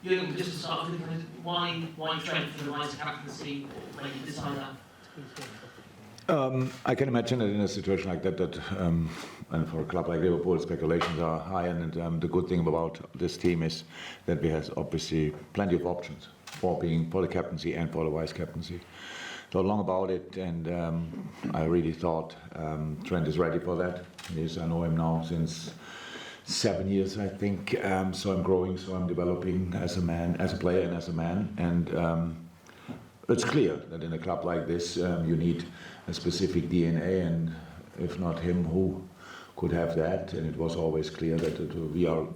Jürgen, just to start with, why Trent for the Vice-captaincy? When you decide that? I can imagine that in a situation like that, and for a club like Liverpool, speculations are high, and the good thing about this team is that we have obviously plenty of options for the captaincy and for the vice-captaincy. Thought long about it, and I really thought Trent is ready for that. I know him now since 7 years, I think. So I'm growing, so I'm developing as a man, as a player, and as a man. And it's clear that in a club like this, you need a specific DNA, and if not him, who could have that? And it was always clear that we are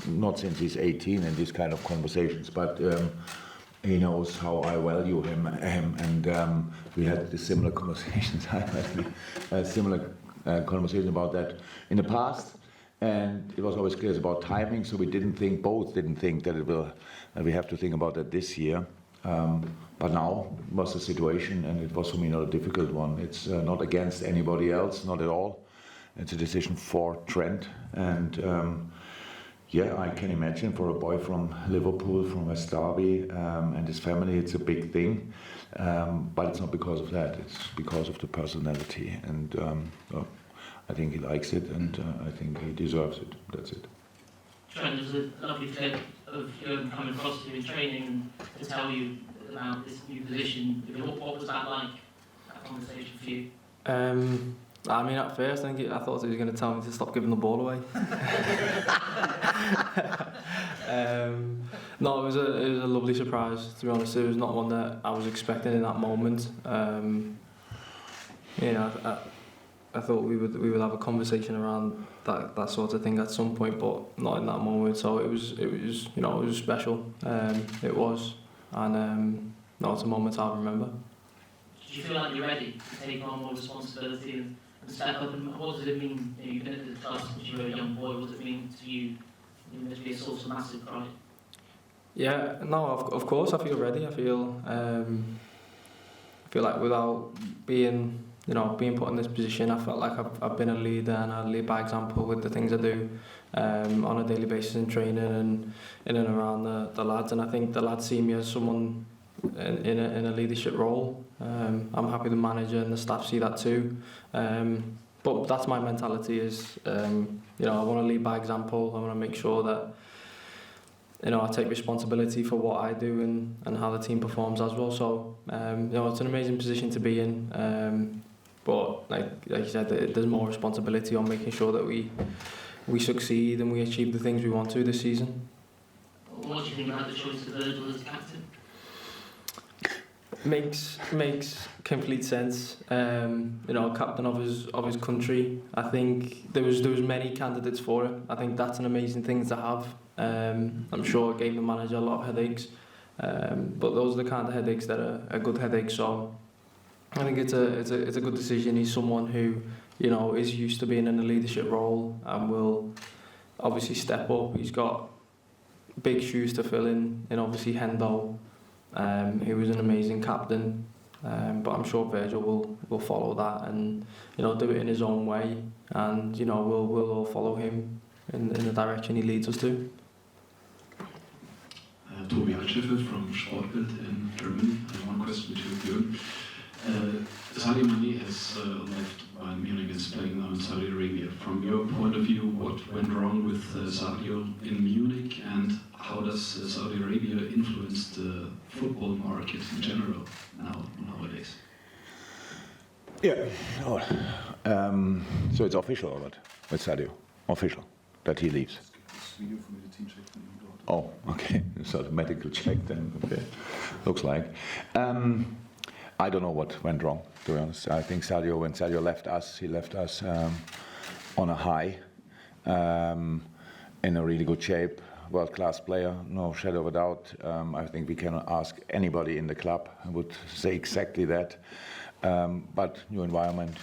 not since he's 18 in these kind of conversations, but he knows how I value him, and we had the similar conversations. I had a similar conversation about that in the past, and it was always clear about timing. So we both didn't think that we have to think about that this year. But now was the situation, and it was for me not a difficult one. It's not against anybody else, not at all. It's a decision for Trent, and I can imagine for a boy from Liverpool, from West Derby, and his family, it's a big thing. But it's not because of that. It's because of the personality, and I think he likes it, and I think he deserves it. That's it. Trent, there's a lovely clip of Jürgen coming across to you in training to tell you about this new position. What was that like, that conversation for you? I mean, at first I thought he was going to tell me to stop giving the ball away. No, it was a lovely surprise, to be honest. It was not one that I was expecting in that moment. I thought we would have a conversation around that sort of thing at some point, but not in that moment. So it was special. It was, and it's a moment I'll remember. Did you feel like you're ready to take on more responsibility and step up? And what does it mean? You've been at the club since you were a young boy. What does it mean to you? It must be a source of massive pride. Yeah, no, of course I feel ready. I feel like without being put in this position, I felt like I've been a leader, and I lead by example with the things I do on a daily basis in training and in and around the lads. And I think the lads see me as someone in a leadership role. I'm happy the manager and the staff see that too. But that's my mentality. I want to lead by example. I want to make sure that I take responsibility for what I do and how the team performs as well. So it's an amazing position to be in. But like you said, there's more responsibility on making sure that we succeed and we achieve the things we want to this season. What do you think about the choice of Virgil as captain? Makes complete sense. Captain of his country. I think there was many candidates for it. I think that's an amazing thing to have. I'm sure it gave the manager a lot of headaches, but those are the kind of headaches that are good headaches. So I think it's a good decision. He's someone who is used to being in a leadership role and will obviously step up. He's got big shoes to fill in obviously Hendo, who was an amazing captain. But I'm sure Virgil will follow that and do it in his own way, and we'll all follow him in the direction he leads us to. Tobi Altscheffel from Sportbild in Germany. One question to Jürgen. Sadio Mane has left Bayern Munich and is playing now in Saudi Arabia. From your point of view, what went wrong with Sadio in Munich, and how does Saudi Arabia influence the football market in general nowadays? Yeah. So it's official, or what? With Sadio, official that he leaves. Oh, okay. So the medical check then. Okay, looks like. I don't know what went wrong, to be honest. I think when Sadio left us, he left us on a high, in a really good shape, world-class player, no shadow of a doubt. I think we cannot ask anybody in the club who would say exactly that. But new environment,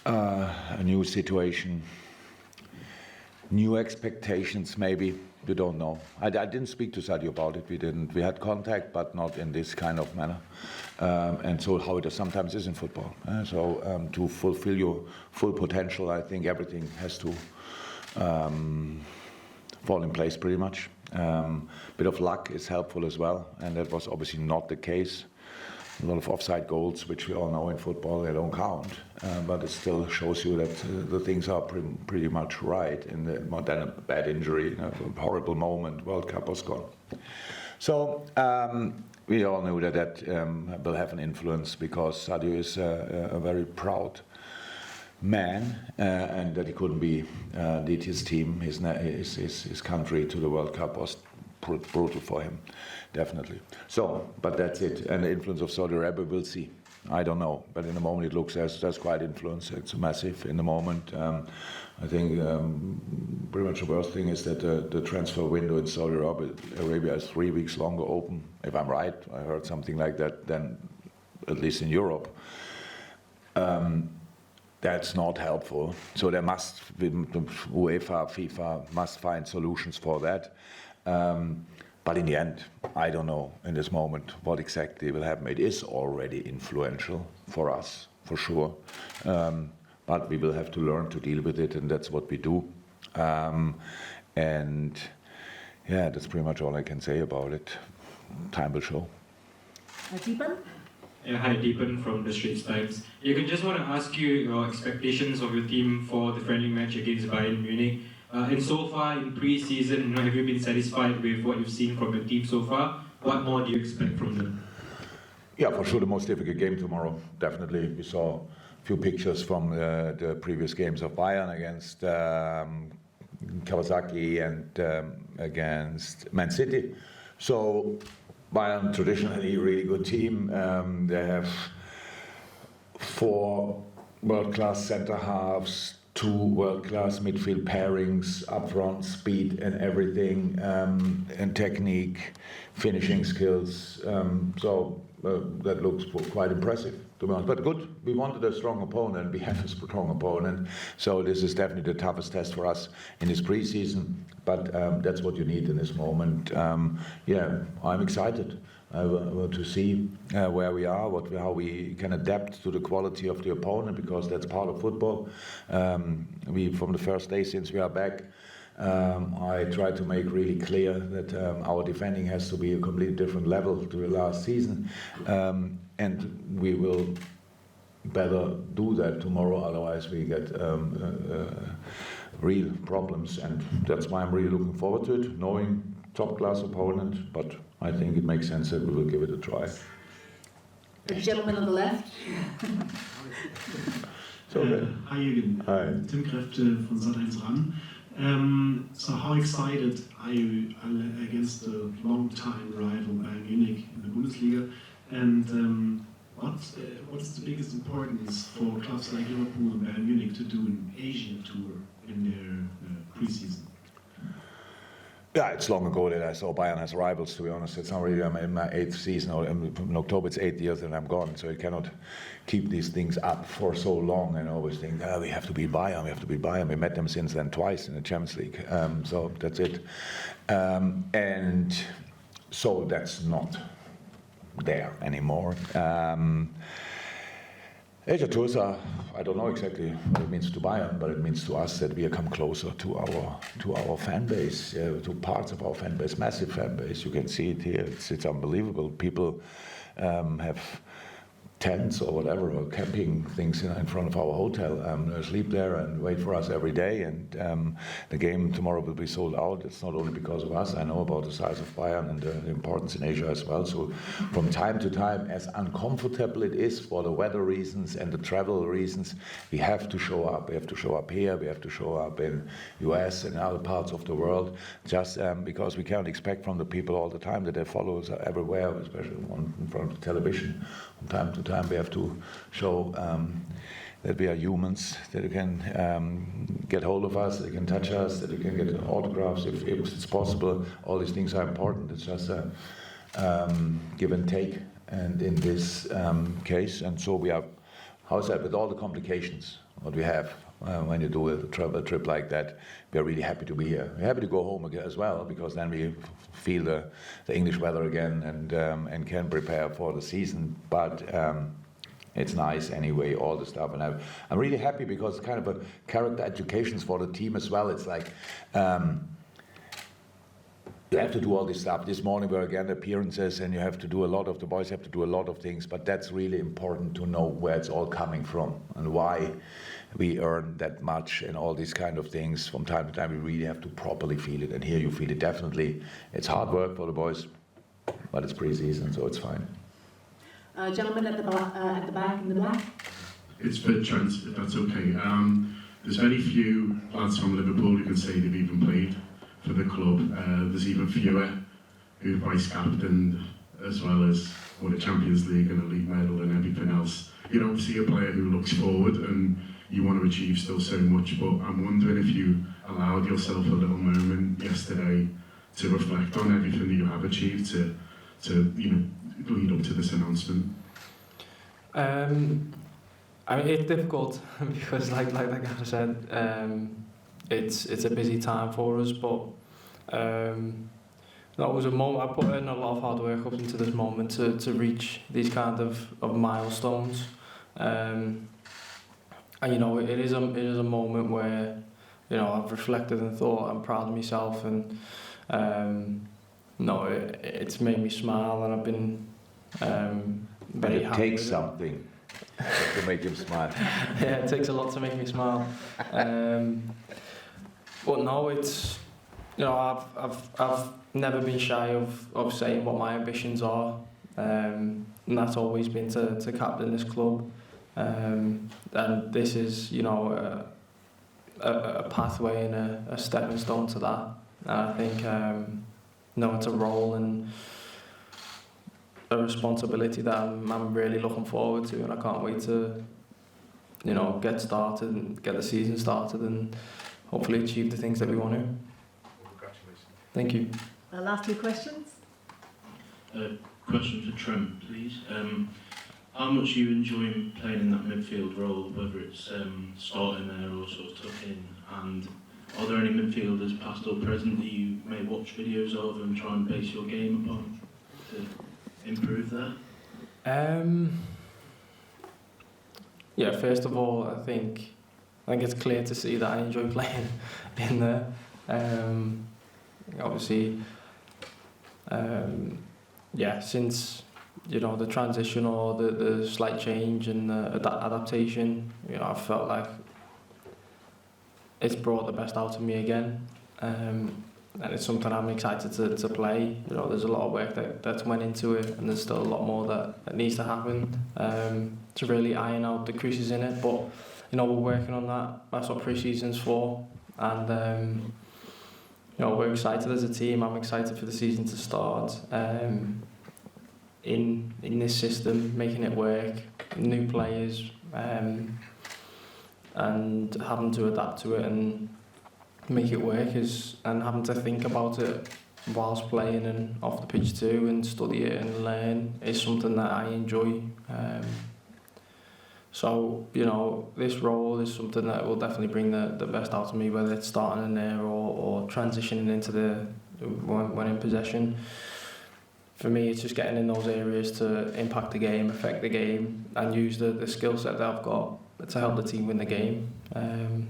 a new situation, new expectations maybe. You don't know. I didn't speak to Sadio about it. We had contact, but not in this kind of manner. And so how it sometimes is in football. To fulfill your full potential, I think everything has to fall in place pretty much. Bit of luck is helpful as well, and that was obviously not the case. A lot of offside goals, which we all know in football, they don't count, but it still shows you that the things are pretty much right. More than a bad injury, a horrible moment, World Cup was gone. So we all knew that will have an influence, because Sadio is a very proud man, and that he couldn't lead his team, his country to the World Cup was brutal for him, definitely. So, but that's it. And the influence of Saudi Arabia, we'll see. I don't know, but in the moment it looks as there's quite influence. It's massive in the moment. I think pretty much the worst thing is that the transfer window in Saudi Arabia is 3 weeks longer open. If I'm right, I heard something like that, than at least in Europe. That's not helpful. So there must be, UEFA, FIFA must find solutions for that. But in the end, I don't know in this moment what exactly will happen. It is already influential for us, for sure. But we will have to learn to deal with it, and that's what we do. And yeah, that's pretty much all I can say about it. Time will show. Deepan? Yeah, hi, Deepan from the Straits Times. You just want to ask you your expectations of your team for the friendly match against Bayern Munich. And so far in pre-season, have you been satisfied with what you've seen from your team so far? What more do you expect from them? Yeah, for sure the most difficult game tomorrow, definitely. We saw a few pictures from the previous games of Bayern against Kawasaki and against Man City. So Bayern, traditionally a really good team. They have 4 world-class centre-halves, 2 world-class midfield pairings, up front, speed and everything, and technique, finishing skills. So that looks quite impressive, to be honest. But good, we wanted a strong opponent, we have a strong opponent. So this is definitely the toughest test for us in this pre-season. But that's what you need in this moment. Yeah, I'm excited to see where we are, how we can adapt to the quality of the opponent, because that's part of football. From the first day since we are back, I tried to make really clear that our defending has to be a completely different level to the last season, and we will better do that tomorrow, otherwise we get real problems, and that's why I'm really looking forward to it, knowing top-class opponent, but I think it makes sense that we will give it a try. The gentleman on the left. So, hi Jürgen. Hi. Tim Kräfte von Sat.1 RAN. So how excited are you against the long-time rival Bayern Munich in the Bundesliga? And what is the biggest importance for clubs like Liverpool and Bayern Munich to do an Asian tour in their pre-season? Yeah, it's long ago that I saw Bayern as rivals, to be honest. It's not really, I'm in my 8th season, or in October it's 8 years and I'm gone, so you cannot keep these things up for so long and always think, we have to beat Bayern, we have to beat Bayern. We met them since then twice in the Champions League, so that's it. And so that's not there anymore. Asia tours are, I don't know exactly what it means to Bayern, but it means to us that we come closer to our fan base, to parts of our fan base, massive fan base. You can see it here. It's unbelievable. People have tents or whatever, or camping things in front of our hotel. Sleep there and wait for us every day. And the game tomorrow will be sold out. It's not only because of us. I know about the size of Bayern and the importance in Asia as well. So from time to time, as uncomfortable it is for the weather reasons and the travel reasons, we have to show up. We have to show up here. We have to show up in US and other parts of the world. Just because we can't expect from the people all the time that they follow us everywhere, especially in front of television. From time to time, we have to show that we are humans, that you can get hold of us, that you can touch us, that you can get autographs if it's possible. All these things are important. It's just a give and take, and in this case, and so we are, how's that, with all the complications what we have when you do a travel trip like that, we are really happy to be here. We're happy to go home again as well, because then we feel the English weather again and can prepare for the season. But it's nice anyway, all the stuff, and I'm really happy because it's kind of a character education for the team as well. It's like you have to do all this stuff. This morning were again appearances, and you have to do a lot of, the boys have to do a lot of things, but that's really important to know where it's all coming from and why we earn that much and all these kind of things. From time to time, we really have to properly feel it, and here you feel it definitely. It's hard work for the boys, but it's pre-season, so it's fine. Gentleman at the back in the black. It's for Trent, if that's okay. There's very few lads from Liverpool who can say they've even played for the club. There's even fewer who vice-captained, as well as won a Champions League and a league medal and everything else. You don't see a player who looks forward and you want to achieve still so much, but I'm wondering if you allowed yourself a little moment yesterday to reflect on everything that you have achieved to lead up to this announcement. I mean, it's difficult because, like I said, it's a busy time for us. But that was a moment. I put in a lot of hard work up into this moment to reach these kind of milestones. And it is a moment where I've reflected and thought I'm proud of myself, and it's made me smile, and I've been very happy. It takes something to make him smile. Yeah, it takes a lot to make me smile. But no, it's I've never been shy of saying what my ambitions are, and that's always been to captain this club. And this is a pathway and a stepping stone to that. And I think it's a role and a responsibility that I'm really looking forward to, and I can't wait to get started and get the season started and hopefully achieve the things that we want to. Congratulations. Thank you. Last two questions. Question for Trent, please. How much you enjoy playing in that midfield role, whether it's starting there or sort of tuck in, and are there any midfielders, past or present, that you may watch videos of and try and base your game upon to improve there? Yeah, first of all, I think it's clear to see that I enjoy playing in there. Obviously, since the transition or the slight change and the adaptation, I felt like it's brought the best out of me again, and it's something I'm excited to play. There's a lot of work that's went into it, and there's still a lot more that needs to happen to really iron out the creases in it. But we're working on that. That's what pre-season's for, and we're excited as a team. I'm excited for the season to start. In this system, making it work, new players, and having to adapt to it and make it work and having to think about it whilst playing and off the pitch too, and study it and learn is something that I enjoy. So this role is something that will definitely bring the best out of me, whether it's starting in there or transitioning into when in possession. For me, it's just getting in those areas to impact the game, affect the game, and use the skill set that I've got to help the team win the game. And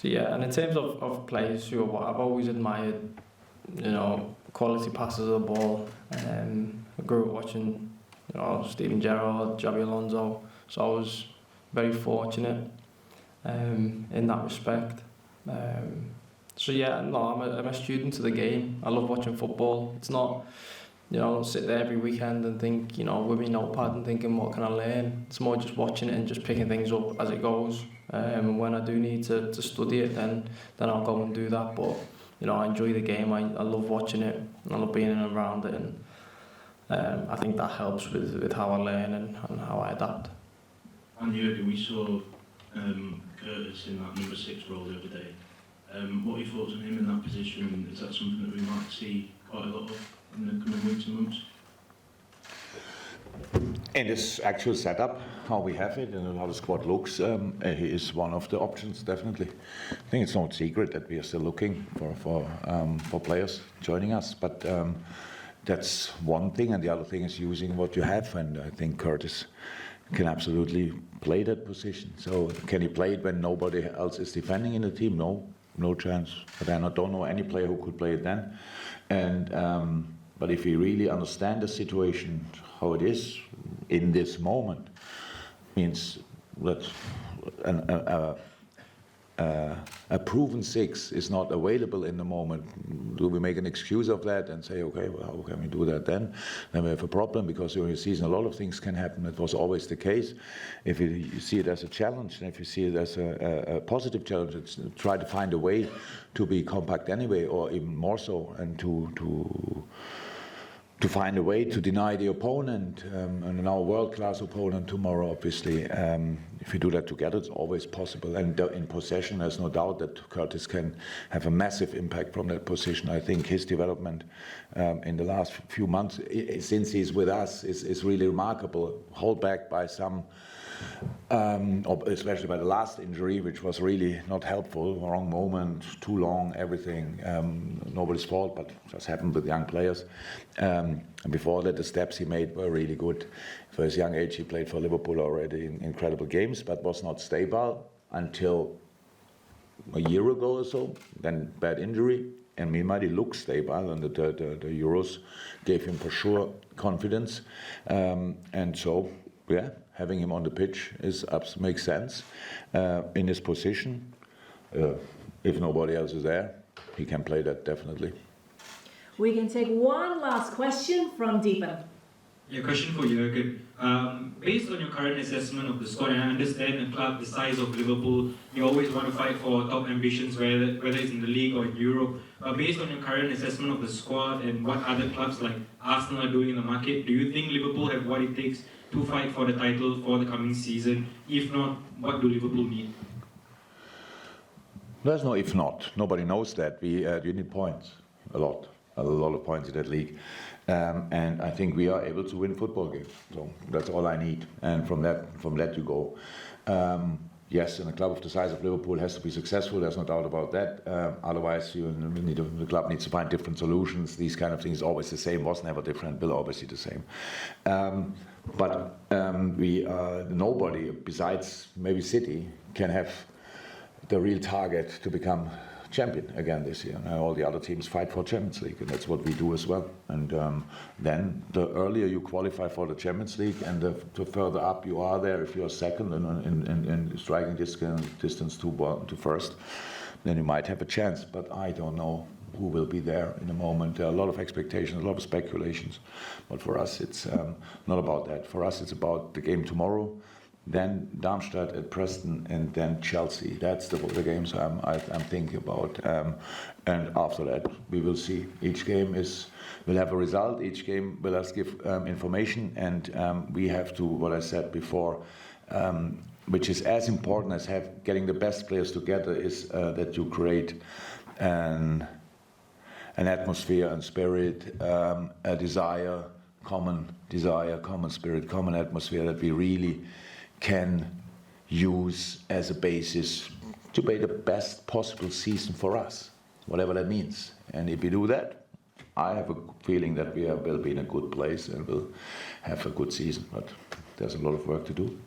in terms of players who I've always admired, quality passes of the ball. I grew up watching, Steven Gerrard, Xabi Alonso, so I was very fortunate in that respect. I'm a student of the game. I love watching football. It's not, I don't sit there every weekend and think, with my notepad and thinking, what can I learn? It's more just watching it and just picking things up as it goes. And when I do need to study it, then I'll go and do that. But, I enjoy the game. I love watching it. I love being around it. And I think that helps with how I learn and how I adapt. And Jürgen, we saw Curtis in that number 6 role the other day. What are your thoughts on him in that position? Is that something that we might see quite a lot of in the coming weeks and months? In this actual setup, how we have it and how the squad looks, he is one of the options, definitely. I think it's no secret that we are still looking for players joining us, but that's one thing, and the other thing is using what you have, and I think Curtis can absolutely play that position. So can he play it when nobody else is defending in the team? No. no chance. But I don't know any player who could play it then. And but if we really understand the situation, how it is in this moment, means that a proven six is not available in the moment. Do we make an excuse of that and say, okay, well, how can we do that then? Then we have a problem, because during the season a lot of things can happen. That was always the case. If you see it as a challenge, and if you see it as a positive challenge, it's try to find a way to be compact anyway, or even more so, and to find a way to deny the opponent, and now a world-class opponent tomorrow, obviously. If you do that together, it's always possible. And in possession, there's no doubt that Curtis can have a massive impact from that position. I think his development in the last few months, since he's with us, is really remarkable. Held back by some, especially by the last injury, which was really not helpful. Wrong moment, too long, everything. Nobody's fault, but just happened with young players. And before that, the steps he made were really good. For his young age, he played for Liverpool already in incredible games, but was not stable until a year ago or so. Then bad injury, and meanwhile he looked stable, and the Euros gave him for sure confidence. And so, yeah, having him on the pitch makes sense in his position. If nobody else is there, he can play that definitely. We can take one last question from Deepan. Yeah, question for Jürgen. Based on your current assessment of the squad, and I understand the club, the size of Liverpool, you always want to fight for top ambitions, whether it's in the league or in Europe. But based on your current assessment of the squad and what other clubs like Arsenal are doing in the market, do you think Liverpool have what it takes to fight for the title for the coming season? If not, what do Liverpool need? There's no if not. Nobody knows that. We need points, a lot of points in that league. And I think we are able to win football games. So that's all I need. And from that you go. Yes, and a club of the size of Liverpool has to be successful. There's no doubt about that. Otherwise, the club needs to find different solutions. These kind of things always the same. Was never different. Will always be the same. But nobody besides maybe City can have the real target to become champion again this year. And all the other teams fight for Champions League, and that's what we do as well. And then the earlier you qualify for the Champions League, and the further up you are there, if you're second in striking distance to first, then you might have a chance. But I don't know who will be there in a moment. There are a lot of expectations, a lot of speculations. But for us, it's not about that. For us, it's about the game tomorrow, then Darmstadt at Preston, and then Chelsea. That's the games I'm thinking about. And after that, we will see. Each game will have a result. Each game will us give information, and we have to, what I said before, which is as important as getting the best players together, is that you create an atmosphere and spirit, a desire, common spirit, common atmosphere that we really can use as a basis to play the best possible season for us, whatever that means. And if we do that, I have a feeling that we will be in a good place and will have a good season. But there's a lot of work to do.